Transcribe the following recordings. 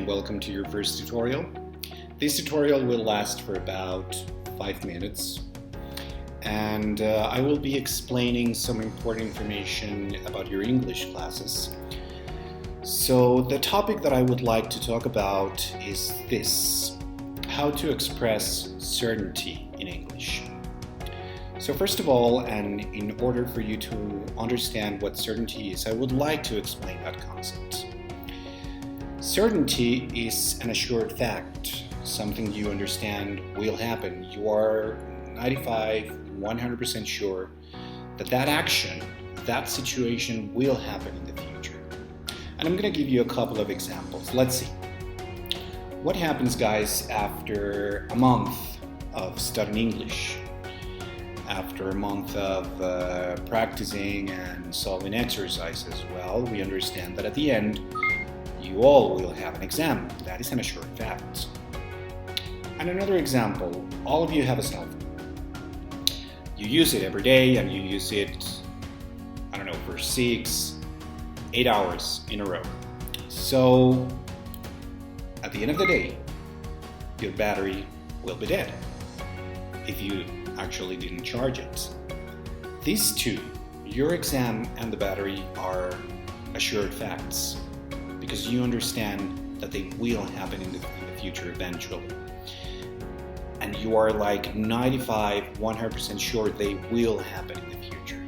and welcome to your first tutorial. This tutorial will last for about 5 minutes and I will be explaining some important information about your English classes. So the topic that I would like to talk about is this: how to express certainty in English. So first of all, and in order for you to understand what certainty is, I would like to explain that concept. Certainty is an assured fact, something you understand will happen. You are 100% sure that that action, that situation will happen in the future. And I'm going to give you a couple of examples. Let's see. What happens, guys, after a month of studying English? After a month of practicing and solving exercises? Well, we understand that at the end, you all will have an exam. That is an assured fact. And another example, all of you have a cell phone. You use it every day and you use it, for 6-8 hours in a row. So at the end of the day, your battery will be dead if you actually didn't charge it. These two, your exam and the battery, are assured facts because you understand that they will happen in the future eventually. And you are like 100% sure they will happen in the future.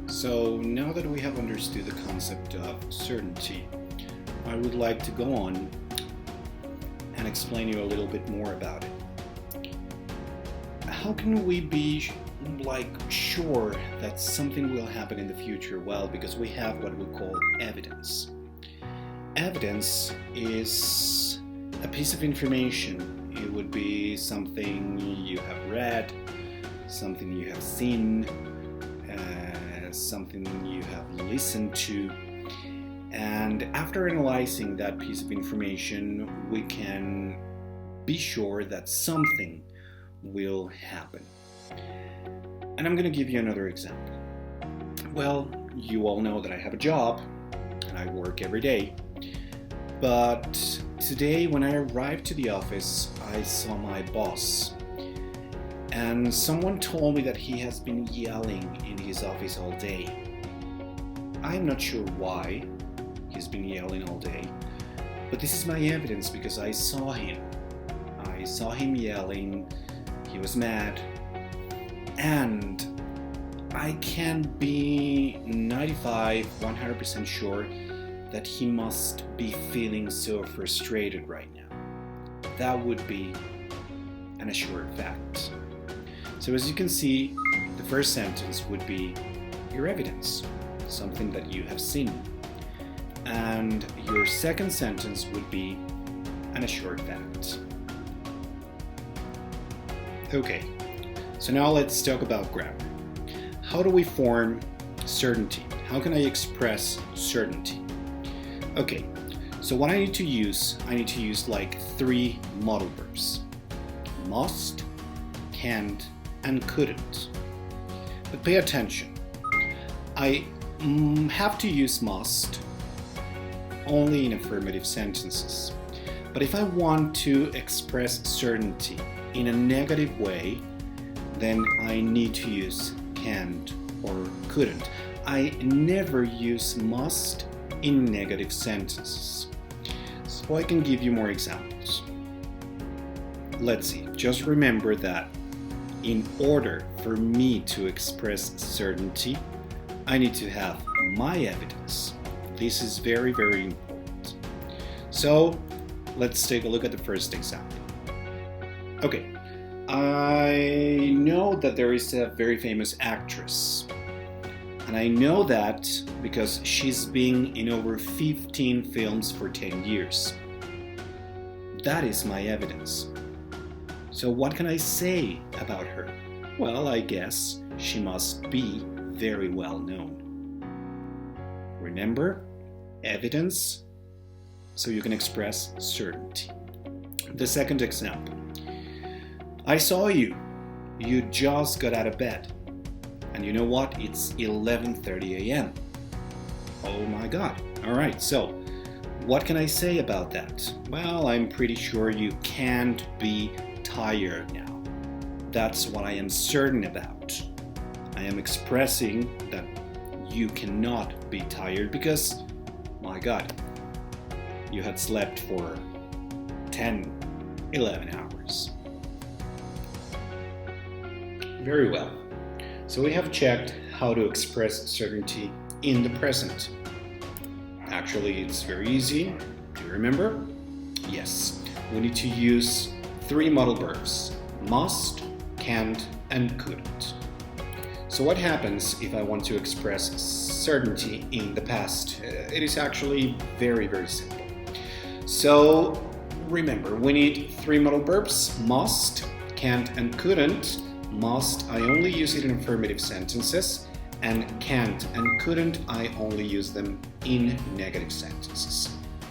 So now that we have understood the concept of certainty, I would like to go on and explain you a little bit more about it. How can we be sure that something will happen in the future? Well, because we have what we call evidence. Evidence is a piece of information. It would be something you have read, something you have seen, something you have listened to. And after analyzing that piece of information, we can be sure that something will happen. And I'm going to give you another example. Well, you all know that I have a job and I work every day. But today when I arrived to the office, I saw my boss. And someone told me that he has been yelling in his office all day. I'm not sure why he's been yelling all day, but this is my evidence because I saw him. I saw him yelling. He was mad, and I can be 100% sure that he must be feeling so frustrated right now. That would be an assured fact. So as you can see, the first sentence would be your evidence, something that you have seen. And your second sentence would be an assured fact. Okay, so now let's talk about grammar. How do we form certainty? How can I express certainty? Okay, so what I need to use like 3 modal verbs: must, can't, and couldn't. But pay attention. I have to use must only in affirmative sentences. But if I want to express certainty in a negative way, then I need to use can't or couldn't. I never use must in negative sentences. So I can give you more examples. Let's see. Just remember that in order for me to express certainty, I need to have my evidence. This is very, very important. So let's take a look at the first example. Okay, I know that there is a very famous actress. And I know that because she's been in over 15 films for 10 years. That is my evidence. So what can I say about her? Well, I guess she must be very well known. Remember, evidence, so you can express certainty. The second example. I saw you. You just got out of bed. And you know what? It's 11:30 a.m. Oh my God. All right, so What can I say about that? Well, I'm pretty sure you can't be tired now. That's what I am certain about. I am expressing that you cannot be tired because, my God, you had slept for 10, 11 hours. Very well. So we have checked how to express certainty in the present. Actually, it's very easy. Do you remember? Yes. We need to use 3 modal verbs: must, can't, and couldn't. So what happens if I want to express certainty in the past? It is actually very, very simple. So remember, we need 3 modal verbs: must, can't, and couldn't. Must, I only use it in affirmative sentences, and can't and couldn't, I only use them in negative sentences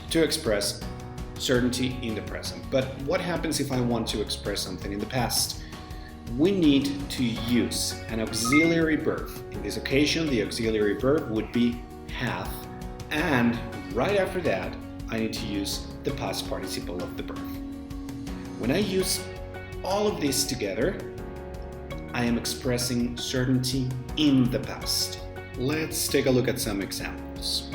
to express certainty in the present. But what happens if I want to express something in the past? We need to use an auxiliary verb. In this occasion, the auxiliary verb would be have, and right after that, I need to use the past participle of the verb. When I use all of this together, I am expressing certainty in the past. Let's take a look at some examples.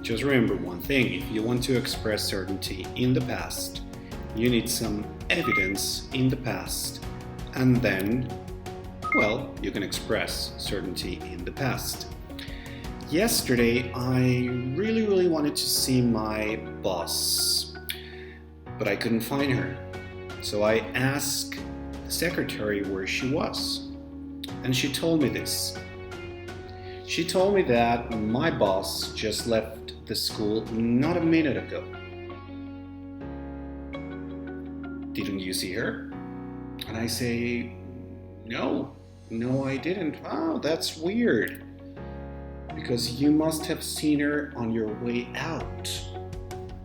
Just remember one thing: if you want to express certainty in the past, you need some evidence in the past, and then, well, you can express certainty in the past. Yesterday, I really wanted to see my boss, but I couldn't find her. So I asked the secretary where she was, and she told me this. She told me that my boss just left the school not a minute ago. Didn't you see her? And I say, no, I didn't. Oh, that's weird, because you must have seen her on your way out.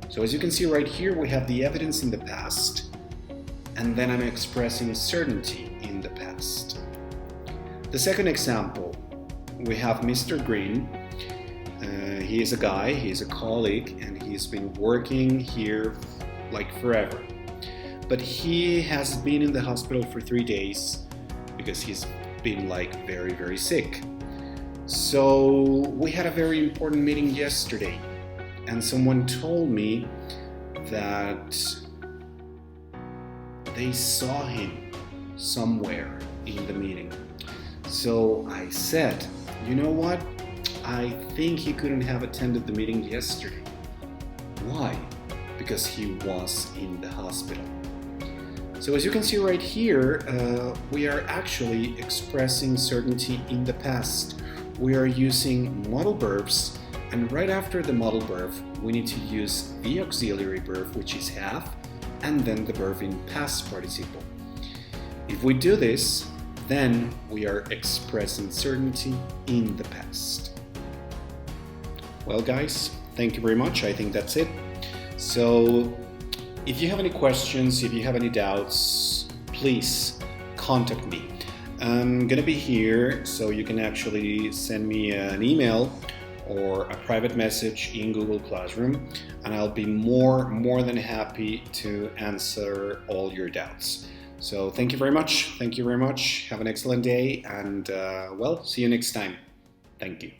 So as you can see right here, we have the evidence in the past, and then I'm expressing certainty in the past. The second example, we have Mr. Green. He is a guy, he's a colleague, and he's been working here like forever. But he has been in the hospital for 3 days because he's been like very sick. So we had a very important meeting yesterday, and someone told me that they saw him somewhere in the meeting. So I said, you know what? I think he couldn't have attended the meeting yesterday. Why? Because he was in the hospital. So as you can see right here, we are actually expressing certainty in the past. We are using modal verbs, and right after the modal verb, we need to use the auxiliary verb, which is have, and then the verb in past participle. If we do this, then we are expressing certainty in the past. Well guys, thank you very much. I think that's it. So if you have any questions, if you have any doubts, please contact me. I'm gonna be here, so you can actually send me an email or a private message in Google Classroom, and I'll be more than happy to answer all your doubts. So thank you very much. Have an excellent day, and well, see you next time. Thank you.